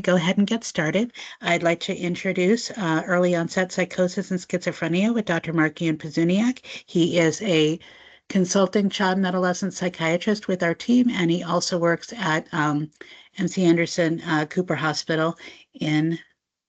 Go ahead and get started. I'd like to introduce Early Onset Psychosis and Schizophrenia with Dr. Markian Pazuniak. He is a consulting child and adolescent psychiatrist with our team, and he also works at MC Anderson Cooper Hospital in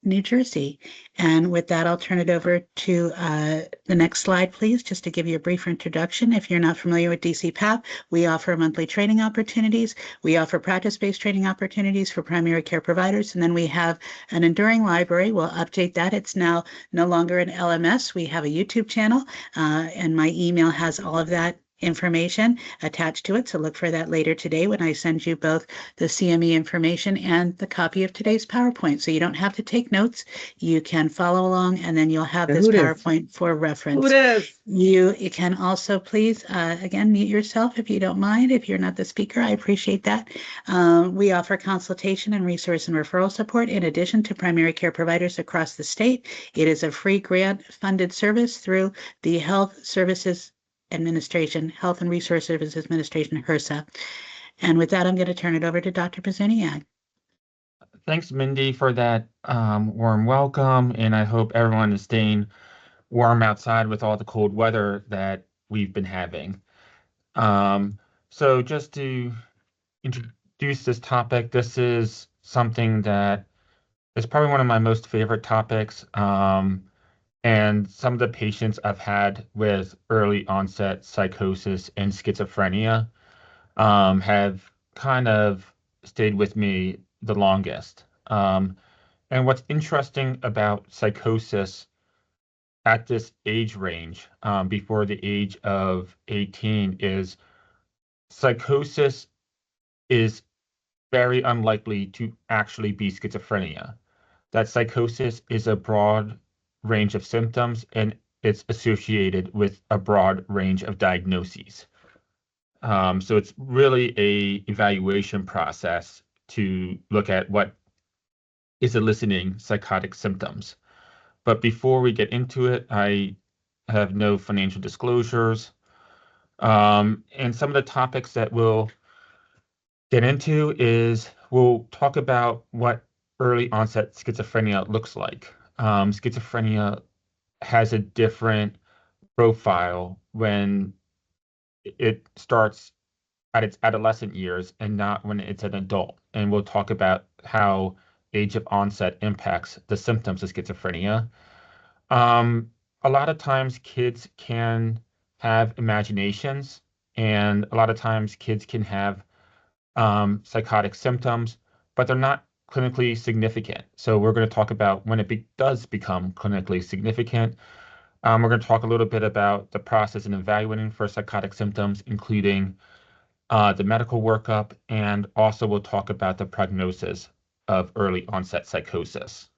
New Jersey. And with that, I'll turn it over to the next slide, please, just to give you a brief introduction. If you're not familiar with DCPAP, we offer monthly training opportunities. We offer practice-based training opportunities for primary care providers. And then we have an enduring library. We'll update that. It's now no longer an LMS. We have a YouTube channel, and my email has all of that information attached to it. So look for that later today when I send you both the CME information and the copy of today's PowerPoint. So you don't have to take notes. You can follow along, and then you'll have this PowerPoint for reference. You can also please, again, mute yourself if you don't mind. If you're not the speaker, I appreciate that. We offer consultation and resource and referral support in addition to primary care providers across the state. It is a free grant-funded service through the Health and Resource Services Administration, HRSA. And with that, I'm going to turn it over to Dr. Pazuniak. Thanks, Mindy, for that warm welcome, and I hope everyone is staying warm outside with all the cold weather that we've been having. So just to introduce this topic, this is something that is probably one of my most favorite topics, and some of the patients I've had with early onset psychosis and schizophrenia have kind of stayed with me the longest. And what's interesting about psychosis at this age range, before the age of 18, is psychosis is very unlikely to actually be schizophrenia. That psychosis is a broad range of symptoms, and it's associated with a broad range of diagnoses. So it's really a evaluation process to look at what is eliciting psychotic symptoms. But before we get into it, I have no financial disclosures. And some of the topics that we'll get into is we'll talk about what early onset schizophrenia looks like. Schizophrenia has a different profile when it starts at its adolescent years and not when it's an adult. And we'll talk about how age of onset impacts the symptoms of schizophrenia. A lot of times kids can have imaginations, and a lot of times kids can have psychotic symptoms, but they're not clinically significant. So we're going to talk about when it does become clinically significant. We're going to talk a little bit about the process in evaluating for psychotic symptoms, including the medical workup, and also we'll talk about the prognosis of early onset psychosis.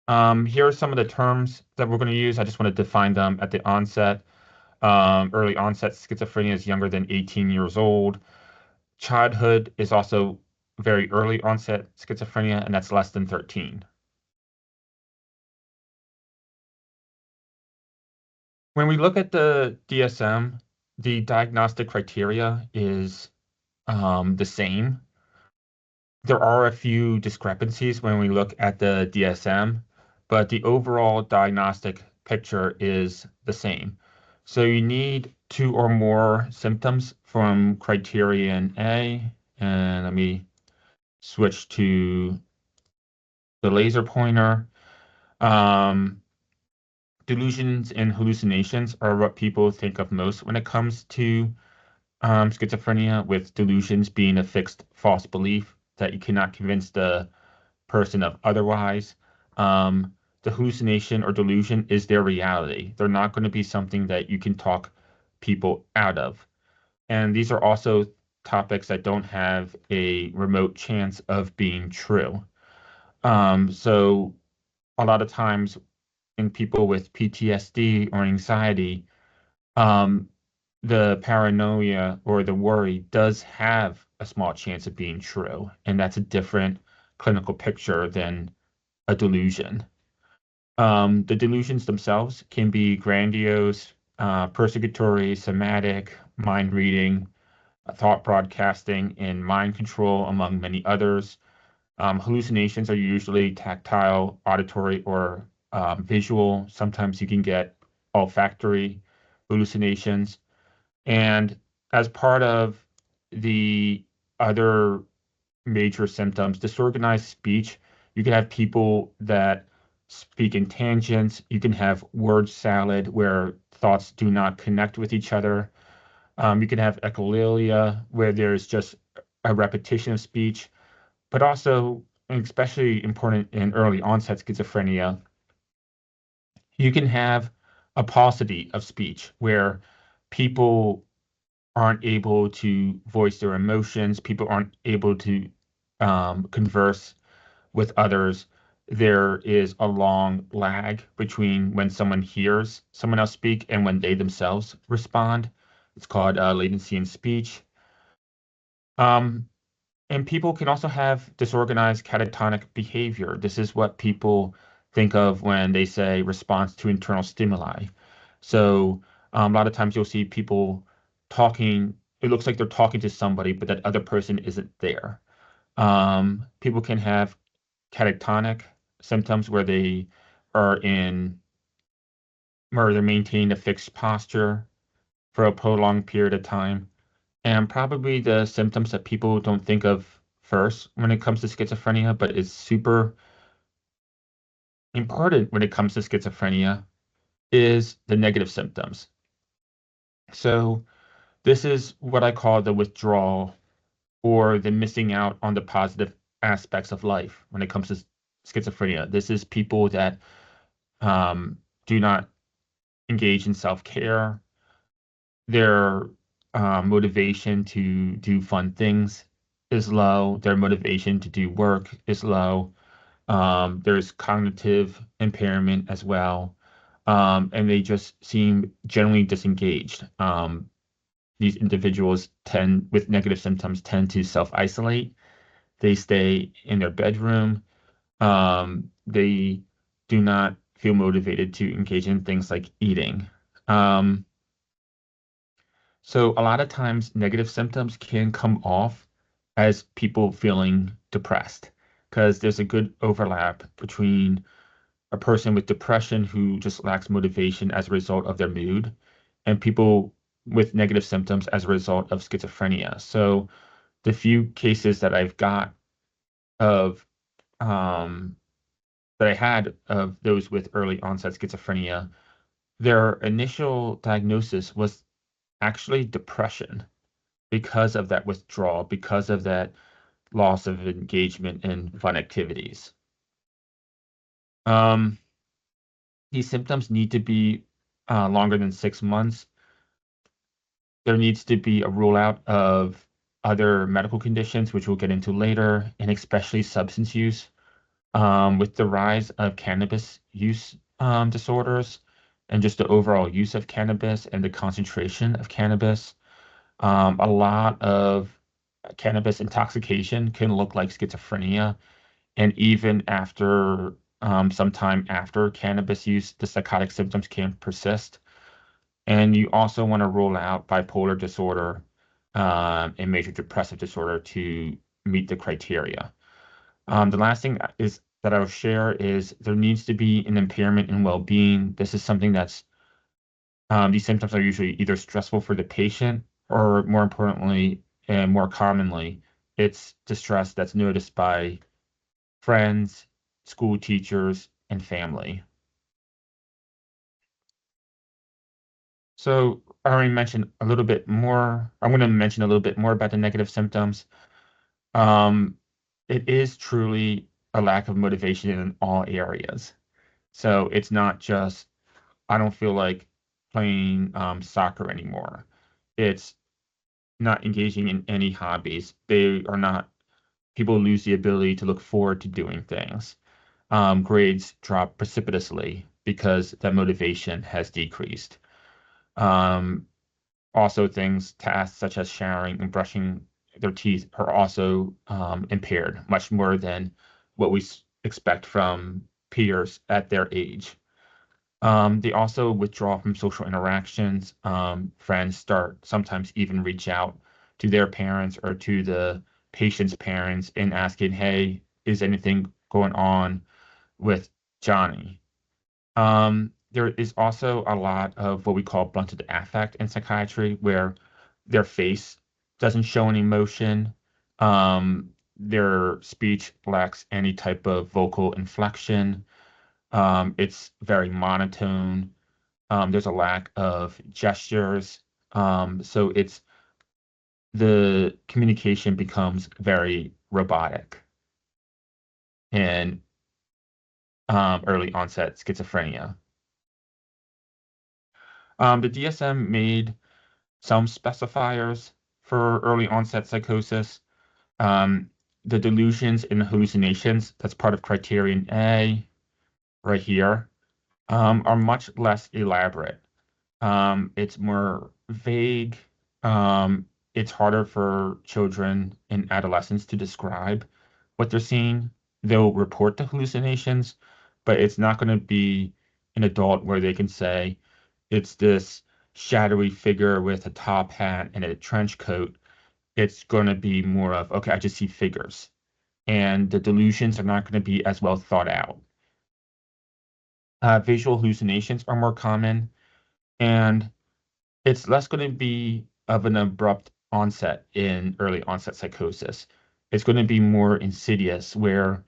Here are some of the terms that we're going to use. I just want to define them at the onset. Early onset schizophrenia is younger than 18 years old. Childhood is also very early onset schizophrenia, and that's less than 13. When we look at the DSM, the diagnostic criteria is the same. There are a few discrepancies when we look at the DSM, but the overall diagnostic picture is the same. So you need 2 or more symptoms from criterion A, and let me switch to the laser pointer. Delusions and hallucinations are what people think of most when it comes to schizophrenia, with delusions being a fixed false belief that you cannot convince the person of otherwise. The hallucination or delusion is their reality. They're not going to be something that you can talk people out of. And these are also topics that don't have a remote chance of being true. So a lot of times in people with PTSD or anxiety, the paranoia or the worry does have a small chance of being true, and that's a different clinical picture than a delusion. The delusions themselves can be grandiose, persecutory, somatic, mind reading, thought broadcasting, and mind control, among many others. Hallucinations are usually tactile, auditory, or visual. Sometimes you can get olfactory hallucinations. And as part of the other major symptoms, disorganized speech, you can have people that speak in tangents. You can have word salad where thoughts do not connect with each other. You can have echolalia where there's just a repetition of speech, but also, and especially important in early onset schizophrenia, you can have a paucity of speech where people aren't able to voice their emotions, people aren't able to converse with others. There is a long lag between when someone hears someone else speak and when they themselves respond. It's called latency in speech. Um, and people can also have disorganized catatonic behavior. This is what people think of when they say response to internal stimuli. So a lot of times you'll see people talking. It looks like they're talking to somebody, but that other person isn't there. People can have catatonic symptoms are in where they're maintaining a fixed posture for a prolonged period of time. And probably the symptoms that people don't think of first when it comes to schizophrenia, but is super important when it comes to schizophrenia, is the negative symptoms. So this is what I call the withdrawal or the missing out on the positive aspects of life when it comes to schizophrenia. This is people that do not engage in self-care. Their motivation to do fun things is low. Their motivation to do work is low. There's cognitive impairment as well. And they just seem generally disengaged. These individuals with negative symptoms tend to self-isolate. They stay in their bedroom. They do not feel motivated to engage in things like eating. Um, so a lot of times negative symptoms can come off as people feeling depressed because there's a good overlap between a person with depression who just lacks motivation as a result of their mood and people with negative symptoms as a result of schizophrenia. So the few cases that I've got of um, that I had of those with early onset schizophrenia, their initial diagnosis was actually depression because of that withdrawal, because of that loss of engagement in fun activities. Um, these symptoms need to be longer than 6 months. There needs to be a rule out of other medical conditions, which we'll get into later, and especially substance use. With the rise of cannabis use disorders and just the overall use of cannabis and the concentration of cannabis, a lot of cannabis intoxication can look like schizophrenia. And even after some time after cannabis use, the psychotic symptoms can persist. And you also want to rule out bipolar disorder and major depressive disorder to meet the criteria. The last thing is that I'll share is there needs to be an impairment in well-being. This is something that's these symptoms are usually either stressful for the patient or more importantly and more commonly, it's distress that's noticed by friends, school teachers, and family. So I already mentioned a little bit more. I'm going to mention a little bit more about the negative symptoms. Um, it is truly a lack of motivation in all areas. So it's not just, I don't feel like playing soccer anymore. It's not engaging in any hobbies. People lose the ability to look forward to doing things. Grades drop precipitously because that motivation has decreased. Um, Also, tasks such as showering and brushing their teeth are also impaired, much more than what we expect from peers at their age. They also withdraw from social interactions. Friends start sometimes even reach out to their parents or to the patient's parents and asking, hey, is anything going on with Johnny? There is also a lot of what we call blunted affect in psychiatry, where their face doesn't show any emotion. Their speech lacks any type of vocal inflection. It's very monotone. There's a lack of gestures. So the communication becomes very robotic in early onset schizophrenia. The DSM made some specifiers for early onset psychosis. The delusions and hallucinations, that's part of criterion A right here, are much less elaborate. It's more vague. It's harder for children and adolescents to describe what they're seeing. They'll report the hallucinations, but it's not going to be an adult where they can say it's this shadowy figure with a top hat and a trench coat. It's going to be more of, okay, I just see figures. And the delusions are not going to be as well thought out. Visual hallucinations are more common, and it's less going to be of an abrupt onset in early onset psychosis. It's going to be more insidious, where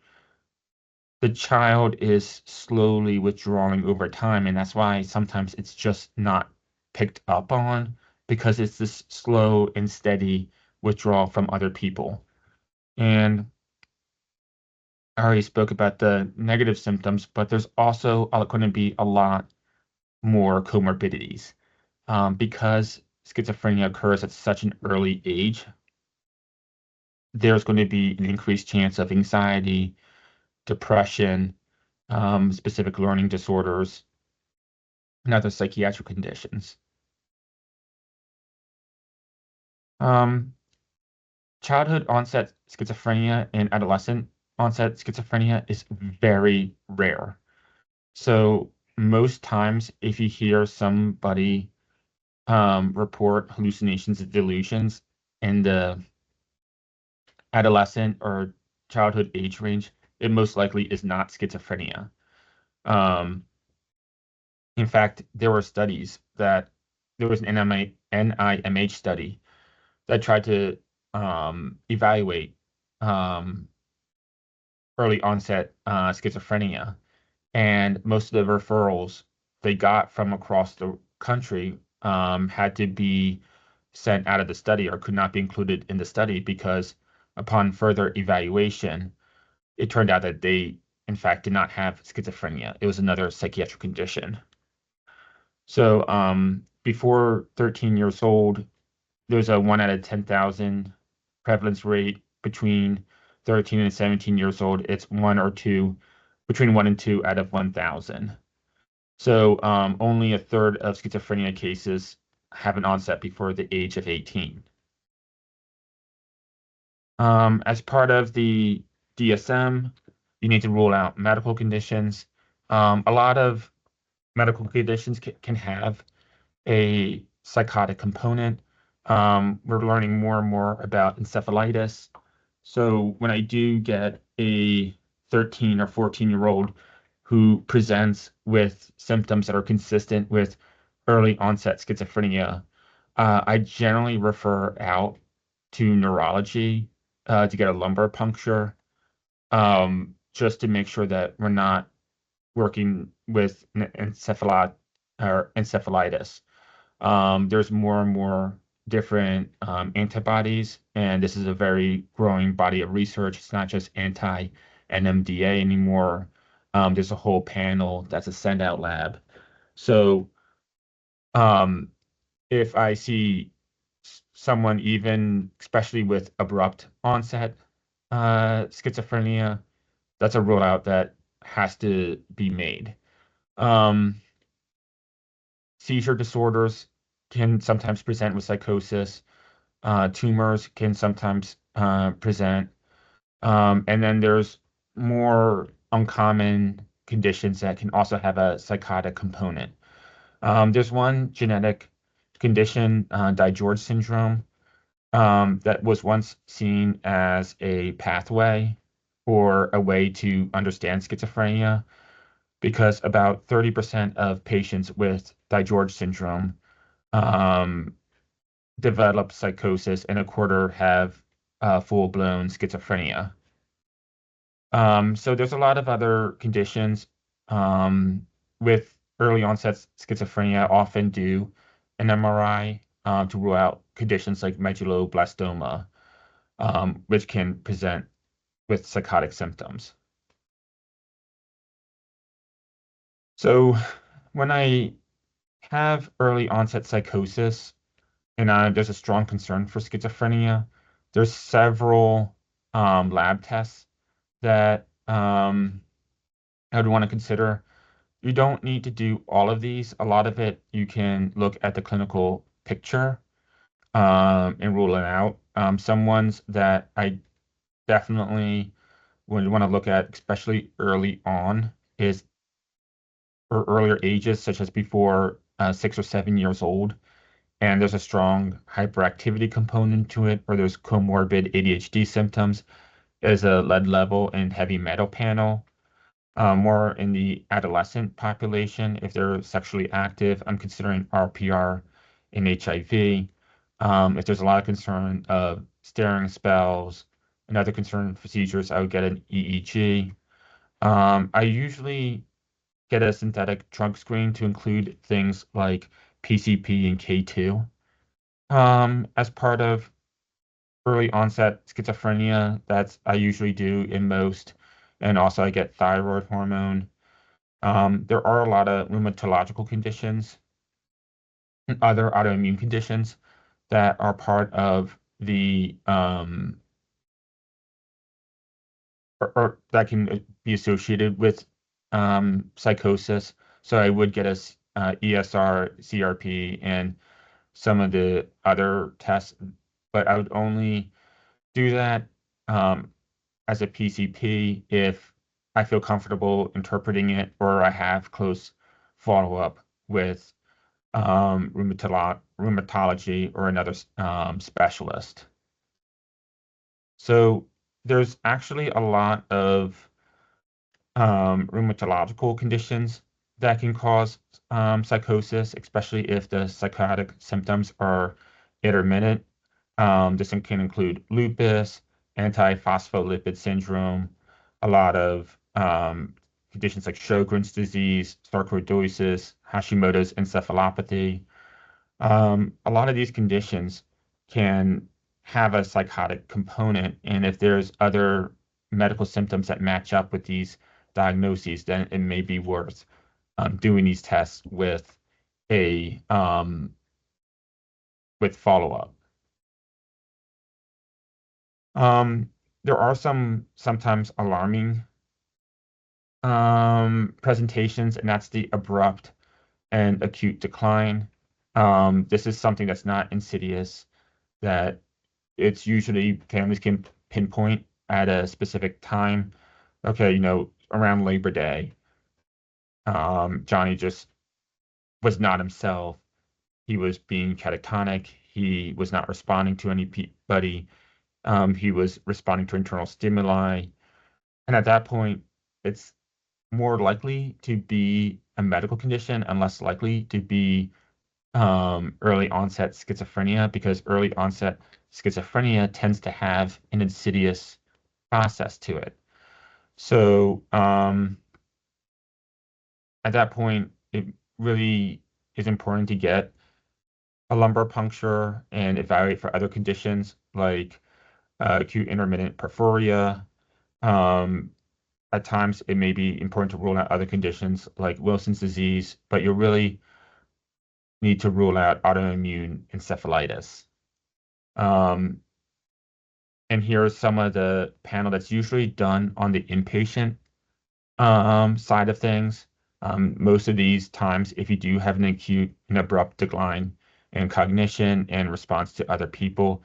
the child is slowly withdrawing over time. And that's why sometimes it's just not picked up on, because it's this slow and steady withdrawal from other people. And I already spoke about the negative symptoms, but there's also going to be a lot more comorbidities. Because schizophrenia occurs at such an early age, there's going to be an increased chance of anxiety, depression, specific learning disorders, and other psychiatric conditions. Childhood onset schizophrenia and adolescent onset schizophrenia is very rare. So most times, if you hear somebody report hallucinations and delusions in the adolescent or childhood age range, it most likely is not schizophrenia. In fact, there was an NIMH study that tried to evaluate early onset schizophrenia, and most of the referrals they got from across the country had to be sent out of the study or could not be included in the study, because upon further evaluation, it turned out that they, in fact, did not have schizophrenia. It was another psychiatric condition. So before 13 years old, there's a 1 out of 10,000 prevalence rate. Between 13 and 17 years old, it's between 1 and 2 out of 1,000. So only a third of schizophrenia cases have an onset before the age of 18. As part of the DSM, you need to rule out medical conditions. A lot of medical conditions can have a psychotic component. We're learning more and more about encephalitis. So when I do get a 13 or 14-year-old who presents with symptoms that are consistent with early onset schizophrenia, I generally refer out to neurology to get a lumbar puncture, just to make sure that we're not working with encephalitis. There's more and more different antibodies, and this is a very growing body of research. It's not just anti-NMDA anymore. There's a whole panel that's a send-out lab. So if I see someone, even especially with abrupt onset schizophrenia, that's a rule out that has to be made. Seizure disorders can sometimes present with psychosis. Tumors can sometimes present. And then there's more uncommon conditions that can also have a psychotic component. There's one genetic condition, DiGeorge syndrome, that was once seen as a pathway or a way to understand schizophrenia, because about 30% of patients with DiGeorge syndrome um, develop psychosis, and a quarter have full-blown schizophrenia. So there's a lot of other conditions with early onset schizophrenia. Often do an MRI to rule out conditions like medulloblastoma, which can present with psychotic symptoms. So when I have early onset psychosis and there's a strong concern for schizophrenia, there's several lab tests that I would want to consider. You don't need to do all of these. A lot of it, you can look at the clinical picture and rule it out. Some ones that I definitely would want to look at, especially early on, is or earlier ages, such as before 6 or 7 years old, and there's a strong hyperactivity component to it, or there's comorbid ADHD symptoms, is a lead level and heavy metal panel. More in the adolescent population, if they're sexually active, I'm considering RPR and HIV. If there's a lot of concern of staring spells and other concern for seizures, I would get an EEG. I usually get a synthetic drug screen to include things like PCP and K2 as part of early onset schizophrenia. That's I usually do in most, and also I get thyroid hormone. There are a lot of rheumatological conditions and other autoimmune conditions that are part of the or that can be associated with psychosis. So I would get a ESR, CRP, and some of the other tests, but I would only do that as a PCP if I feel comfortable interpreting it or I have close follow-up with rheumatology or another specialist. So there's actually a lot of rheumatological conditions that can cause psychosis, especially if the psychotic symptoms are intermittent. This can include lupus, antiphospholipid syndrome, a lot of conditions like Sjogren's disease, sarcoidosis, Hashimoto's encephalopathy. A lot of these conditions can have a psychotic component, and if there's other medical symptoms that match up with these diagnoses, then it may be worth doing these tests with a with follow-up. There are sometimes alarming presentations, and that's the abrupt and acute decline. This is something that's not insidious, that it's usually families can pinpoint at a specific time. Okay, around Labor Day, Johnny just was not himself. He was being catatonic. He was not responding to anybody. He was responding to internal stimuli. And at that point, it's more likely to be a medical condition and less likely to be early onset schizophrenia, because early onset schizophrenia tends to have an insidious process to it. So at that point, it really is important to get a lumbar puncture and evaluate for other conditions like acute intermittent porphyria. At times, it may be important to rule out other conditions like Wilson's disease, but you really need to rule out autoimmune encephalitis. And here's some of the panel that's usually done on the inpatient side of things. Most of these times, if you do have an acute and abrupt decline in cognition and response to other people,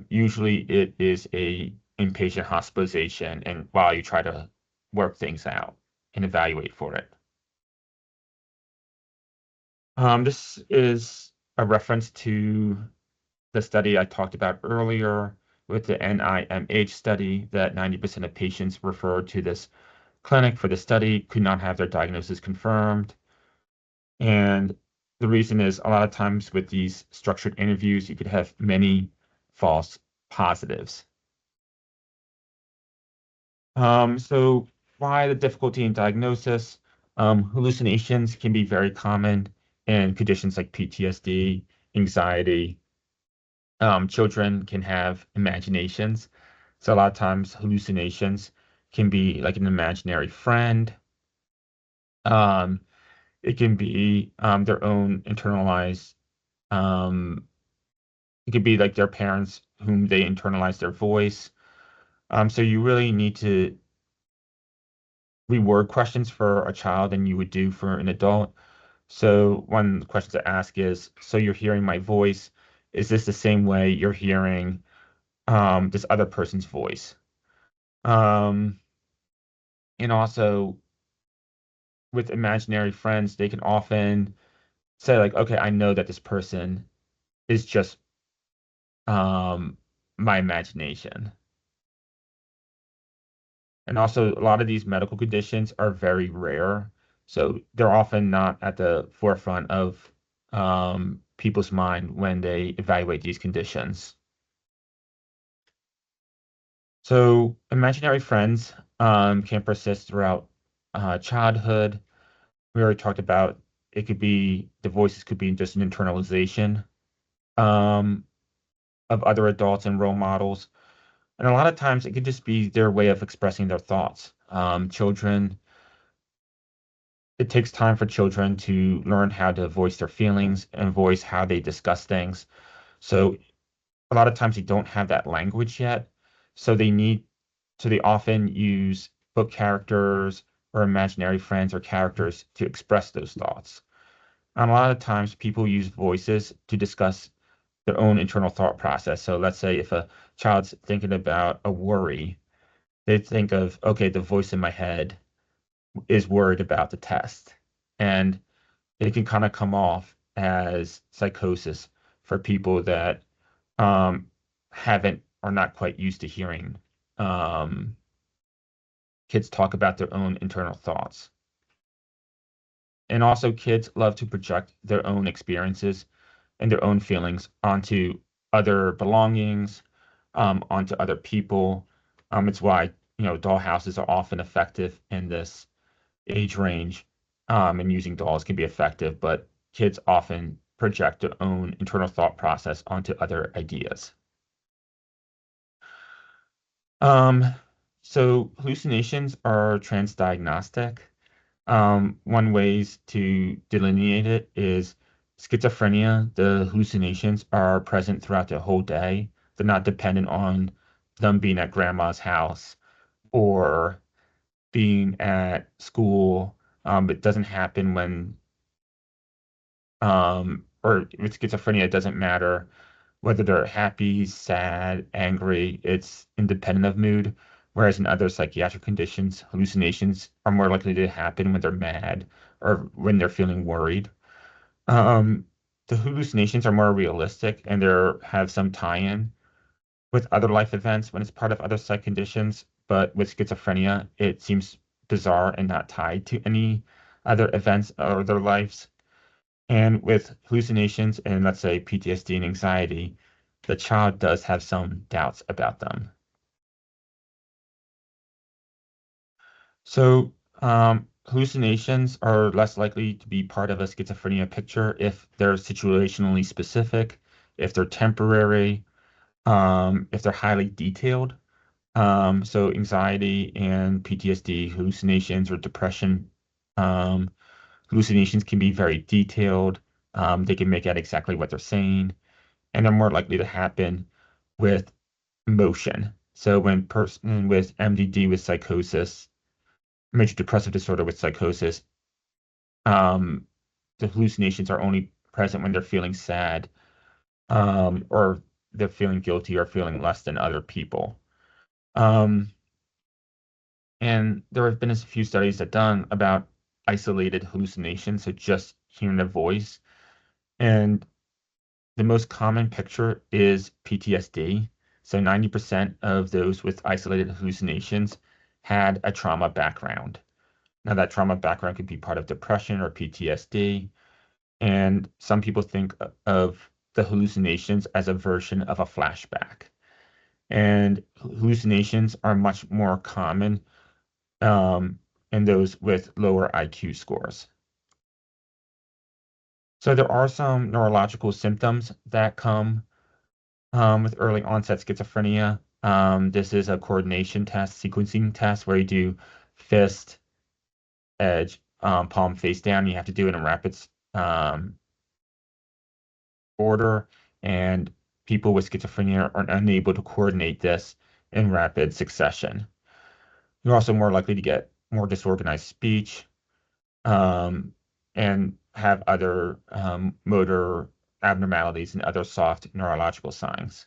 usually it is a inpatient hospitalization, and while you try to work things out and evaluate for it. This is a reference to the study I talked about earlier with the NIMH study that 90% of patients referred to this clinic for the study could not have their diagnosis confirmed. And the reason is a lot of times with these structured interviews, you could have many false positives. So why the difficulty in diagnosis? Hallucinations can be very common in conditions like PTSD, anxiety. Children can have imaginations. So a lot of times hallucinations can be like an imaginary friend. Um, it can be their own internalized, um, it could be like their parents whom they internalize their voice. So you really need to reword questions for a child than you would do for an adult. So one of the questions to ask is, so you're hearing my voice. Is this the same way you're hearing this other person's voice? And also with imaginary friends, they can often say like, okay, I know that this person is just my imagination. And also, a lot of these medical conditions are very rare, so they're often not at the forefront of people's mind when they evaluate these conditions. So, imaginary friends can persist throughout childhood. We already talked about it could be the voices could be just an internalization um, of other adults and role models. And a lot of times it could just be their way of expressing their thoughts. Children, it takes time for children to learn how to voice their feelings and voice how they discuss things. So a lot of times they don't have that language yet. So they often use book characters or imaginary friends or characters to express those thoughts. And a lot of times people use voices to discuss their own internal thought process. So let's say if a child's thinking about a worry, they think of, okay, the voice in my head is worried about the test. And it can kind of come off as psychosis for people that um, haven't or not quite used to hearing um, kids talk about their own internal thoughts. And also, kids love to project their own experiences and their own feelings onto other belongings, onto other people. It's why, doll houses are often effective in this age range, and using dolls can be effective, but kids often project their own internal thought process onto other ideas. Um, so hallucinations are transdiagnostic. One ways to delineate it is schizophrenia. The hallucinations are present throughout the whole day. They're not dependent on them being at grandma's house or being at school. It doesn't happen or with schizophrenia, it doesn't matter whether they're happy, sad, angry, it's independent of mood. Whereas in other psychiatric conditions, hallucinations are more likely to happen when they're mad or when they're feeling worried. Um, the hallucinations are more realistic and they have some tie-in with other life events when it's part of other psych conditions. But with schizophrenia, it seems bizarre and not tied to any other events or their lives. And with hallucinations and let's say PTSD and anxiety, the child does have some doubts about them. So, hallucinations are less likely to be part of a schizophrenia picture if they're situationally specific, if they're temporary, if they're highly detailed. So, anxiety and PTSD hallucinations or depression um, hallucinations can be very detailed. They can make out exactly what they're saying, and they're more likely to happen with motion. So when person with MDD with psychosis, major depressive disorder with psychosis, um, the hallucinations are only present when they're feeling sad, or they're feeling guilty or feeling less than other people. Um, and there have been a few studies that done about isolated hallucinations, so just hearing a voice. And the most common picture is PTSD. So 90% of those with isolated hallucinations had a trauma background. Now, that trauma background could be part of depression or PTSD. And some people think of the hallucinations as a version of a flashback. And hallucinations are much more common in those with lower IQ scores. So there are some neurological symptoms that come with early onset schizophrenia. This is a coordination test, sequencing test, where you do fist, edge, palm face down. You have to do it in rapid order, and people with schizophrenia are unable to coordinate this in rapid succession. You're also more likely to get more disorganized speech and have other motor abnormalities and other soft neurological signs.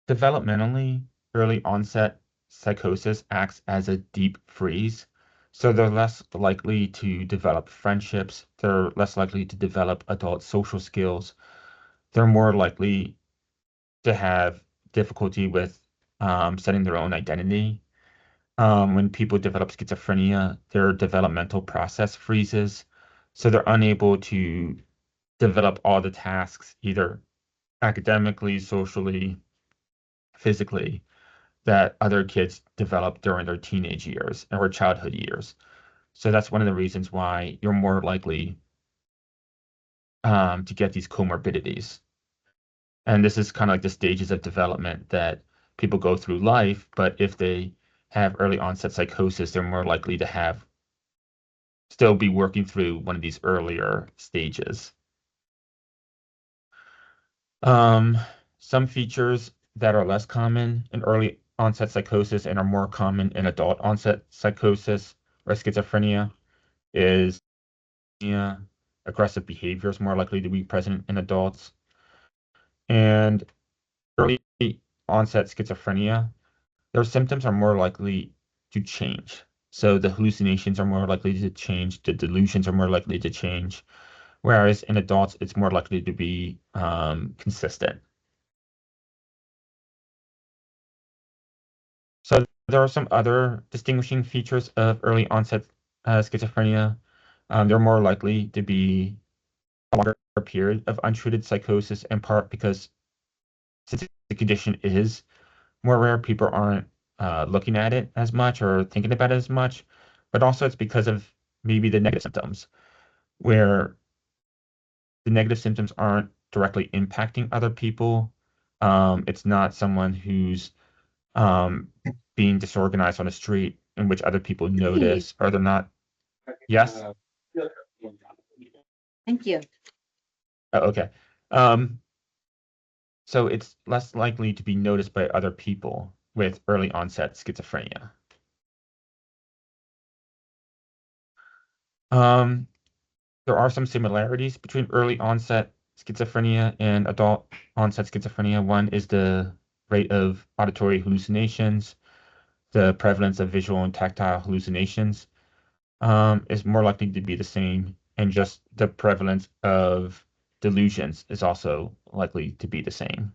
Developmentally, early onset psychosis acts as a deep freeze. So they're less likely to develop friendships. They're less likely to develop adult social skills. They're more likely to have difficulty with setting their own identity. When people develop schizophrenia, their developmental process freezes. So they're unable to develop all the tasks, either academically, socially, physically, that other kids develop during their teenage years or childhood years. So that's one of the reasons why you're more likely to get these comorbidities. And this is kind of like the stages of development that people go through life, but if they have early onset psychosis, they're more likely to have still be working through one of these earlier stages. Some features that are less common in early onset psychosis and are more common in adult onset psychosis or schizophrenia is aggressive behavior is more likely to be present in adults. And early onset schizophrenia, their symptoms are more likely to change. So the hallucinations are more likely to change, the delusions are more likely to change, whereas in adults, it's more likely to be consistent. So there are some other distinguishing features of early onset schizophrenia. They're more likely to be a longer period of untreated psychosis, in part because since the condition is more rare, people aren't looking at it as much or thinking about it as much, but also it's because of maybe the negative symptoms, where the negative symptoms aren't directly impacting other people. It's not someone who's being disorganized on the street in which other people notice, or they're not. Yes? Thank you. Oh, okay. So it's less likely to be noticed by other people with early onset schizophrenia. There are some similarities between early onset schizophrenia and adult onset schizophrenia. One is the rate of auditory hallucinations, the prevalence of visual and tactile hallucinations is more likely to be the same, and just the prevalence of delusions is also likely to be the same.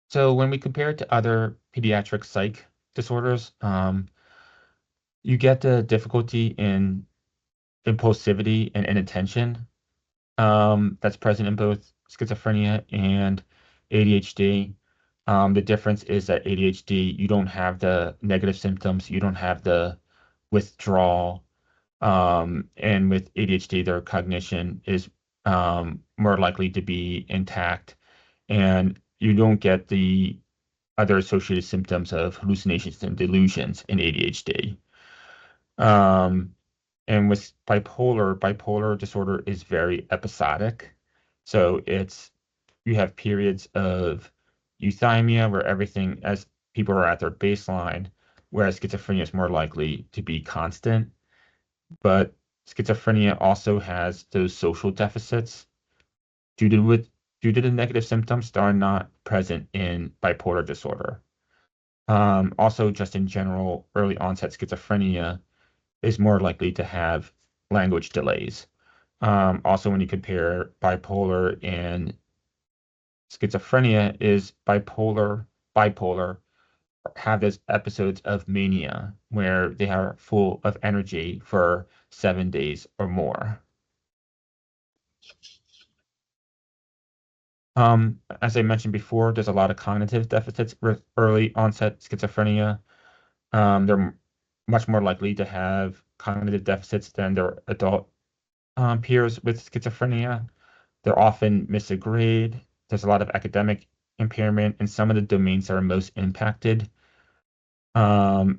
So when we compare it to other pediatric psych disorders, you get the difficulty in impulsivity and inattention that's present in both schizophrenia and ADHD. The difference is that ADHD, you don't have the negative symptoms, you don't have the withdrawal, and with ADHD, their cognition is more likely to be intact, and you don't get the other associated symptoms of hallucinations and delusions in ADHD. And with bipolar disorder is very episodic. So you have periods of euthymia where everything as people are at their baseline, whereas schizophrenia is more likely to be constant. But schizophrenia also has those social deficits due to the negative symptoms that are not present in bipolar disorder. Also, just in general, early onset schizophrenia is more likely to have language delays. Also, when you compare bipolar and schizophrenia, is bipolar have these episodes of mania where they are full of energy for 7 days or more. As I mentioned before, there's a lot of cognitive deficits with early onset schizophrenia. They're much more likely to have cognitive deficits than their adult peers with schizophrenia. They're often miss a grade. There's a lot of academic impairment, and some of the domains that are most impacted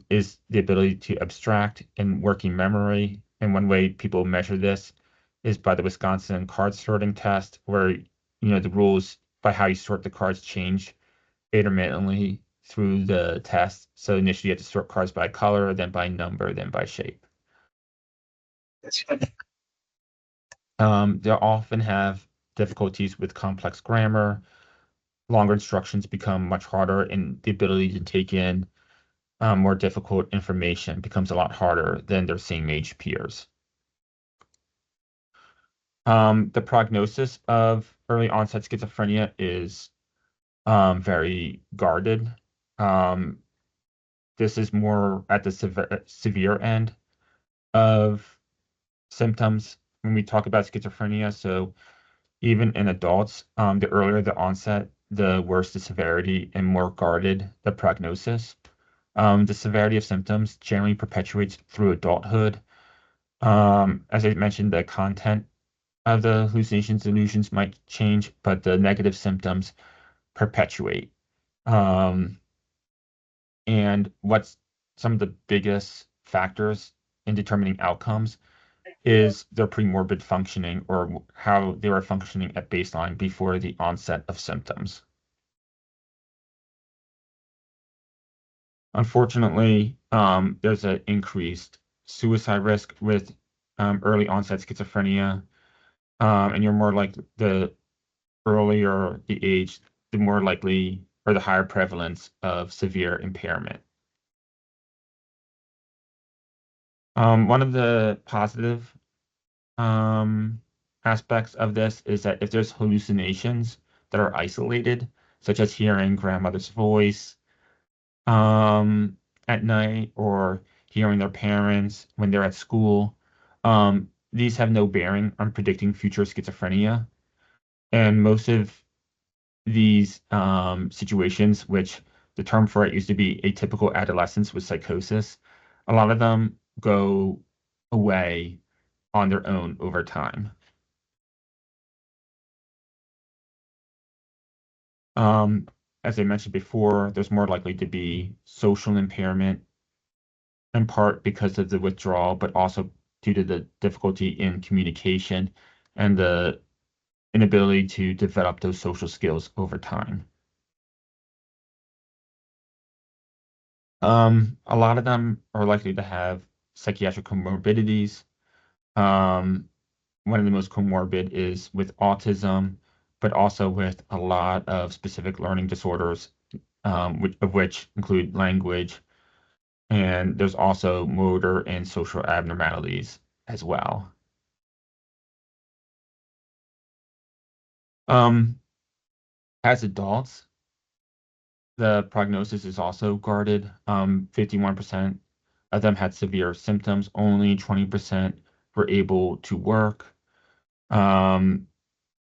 is the ability to abstract and working memory. And one way people measure this is by the Wisconsin card sorting test, where the rules by how you sort the cards change intermittently through the test. So initially you have to sort cards by color, then by number, then by shape. They'll often have difficulties with complex grammar. Longer instructions become much harder, and the ability to take in more difficult information becomes a lot harder than their same age peers. The prognosis of early onset schizophrenia is very guarded. Um, this is more at the severe end of symptoms when we talk about schizophrenia. So even in adults, the earlier the onset, the worse the severity and more guarded the prognosis. The severity of symptoms generally perpetuates through adulthood. As I mentioned, the content of the hallucinations, delusions might change, but the negative symptoms perpetuate. Um, and what's some of the biggest factors in determining outcomes is their premorbid functioning, or how they were functioning at baseline before the onset of symptoms. Unfortunately, there's an increased suicide risk with early onset schizophrenia, and you're more like the earlier the age, the more likely or the higher prevalence of severe impairment. One of the positive aspects of this is that if there's hallucinations that are isolated, such as hearing grandmother's voice um, at night or hearing their parents when they're at school, these have no bearing on predicting future schizophrenia. And most of these situations, which the term for it used to be atypical adolescence with psychosis, a lot of them go away on their own over time. Um, as I mentioned before, there's more likely to be social impairment, in part because of the withdrawal, but also due to the difficulty in communication and the inability to develop those social skills over time. A lot of them are likely to have psychiatric comorbidities. Um, One of the most comorbid is with autism, but also with a lot of specific learning disorders, which include language, and there's also motor and social abnormalities as well. Um, as adults, the prognosis is also guarded. 51% of them had severe symptoms. Only 20% were able to work. Um,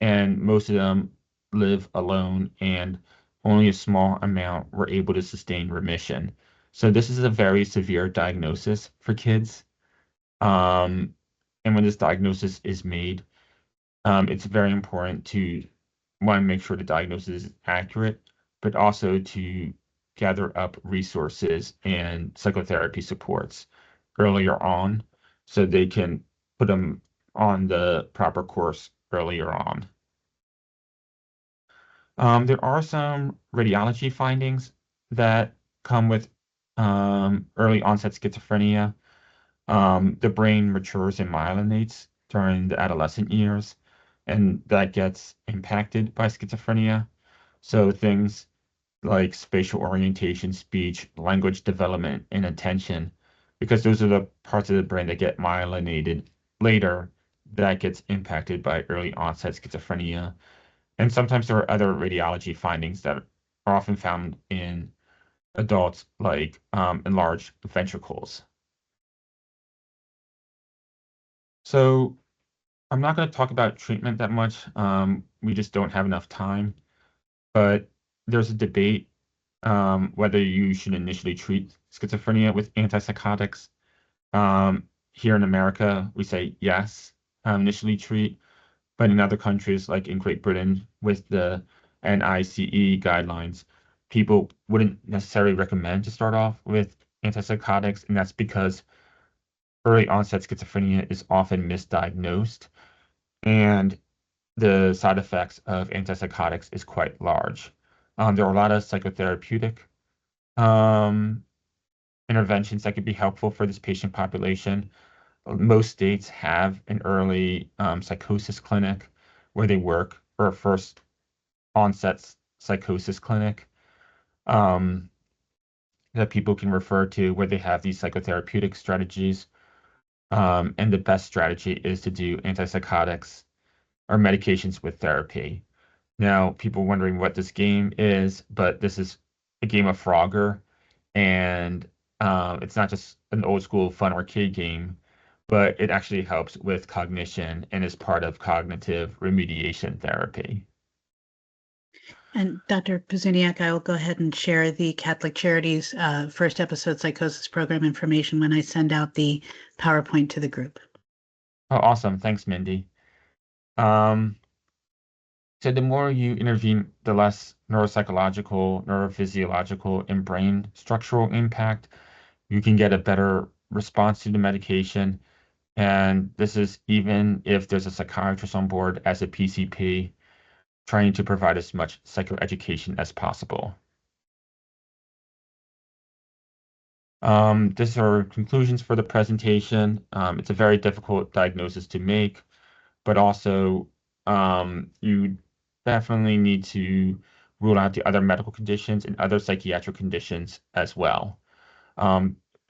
and most of them live alone, and only a small amount were able to sustain remission. So this is a very severe diagnosis for kids. Um, and when this diagnosis is made, it's very important to one, make sure the diagnosis is accurate, but also to gather up resources and psychotherapy supports earlier on so they can put them on the proper course earlier on. There are some radiology findings that come with early onset schizophrenia. The brain matures and myelinates during the adolescent years, and that gets impacted by schizophrenia. So things like spatial orientation, speech, language development, and attention, because those are the parts of the brain that get myelinated later that gets impacted by early onset schizophrenia. And sometimes there are other radiology findings that are often found in adults, like enlarged ventricles. So I'm not going to talk about treatment that much. We just don't have enough time. But there's a debate whether you should initially treat schizophrenia with antipsychotics. Here in America, we say yes, initially treat. But in other countries, like in Great Britain, with the NICE guidelines, people wouldn't necessarily recommend to start off with antipsychotics, and that's because early onset schizophrenia is often misdiagnosed, and the side effects of antipsychotics is quite large. There are a lot of psychotherapeutic um, interventions that could be helpful for this patient population. Most states have an early psychosis clinic where they work, or a first onset psychosis clinic um, that people can refer to where they have these psychotherapeutic strategies. And the best strategy is to do antipsychotics or medications with therapy. Now, people wondering what this game is, but this is a game of Frogger, and it's not just an old school fun arcade game, but it actually helps with cognition and is part of cognitive remediation therapy. And Dr. Pazuniak, I will go ahead and share the Catholic Charities first episode psychosis program information when I send out the PowerPoint to the group. Oh, awesome. Thanks, Mindy. Um, so the more you intervene, the less neuropsychological, neurophysiological, and brain structural impact. You can get a better response to the medication. And this is even if there's a psychiatrist on board as a PCP, trying to provide as much psychoeducation as possible. These are conclusions for the presentation. It's a very difficult diagnosis to make, but also you definitely need to rule out the other medical conditions and other psychiatric conditions as well.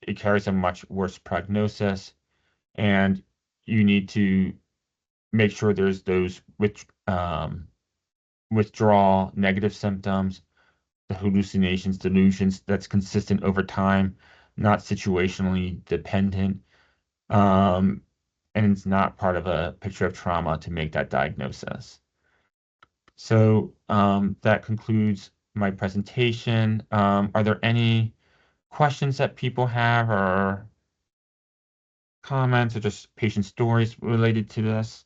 It carries a much worse prognosis, and you need to make sure there's those withdrawal, negative symptoms, the hallucinations, delusions that's consistent over time, not situationally dependent. And it's not part of a picture of trauma to make that diagnosis. So that concludes my presentation. Are there any questions that people have or comments or just patient stories related to this?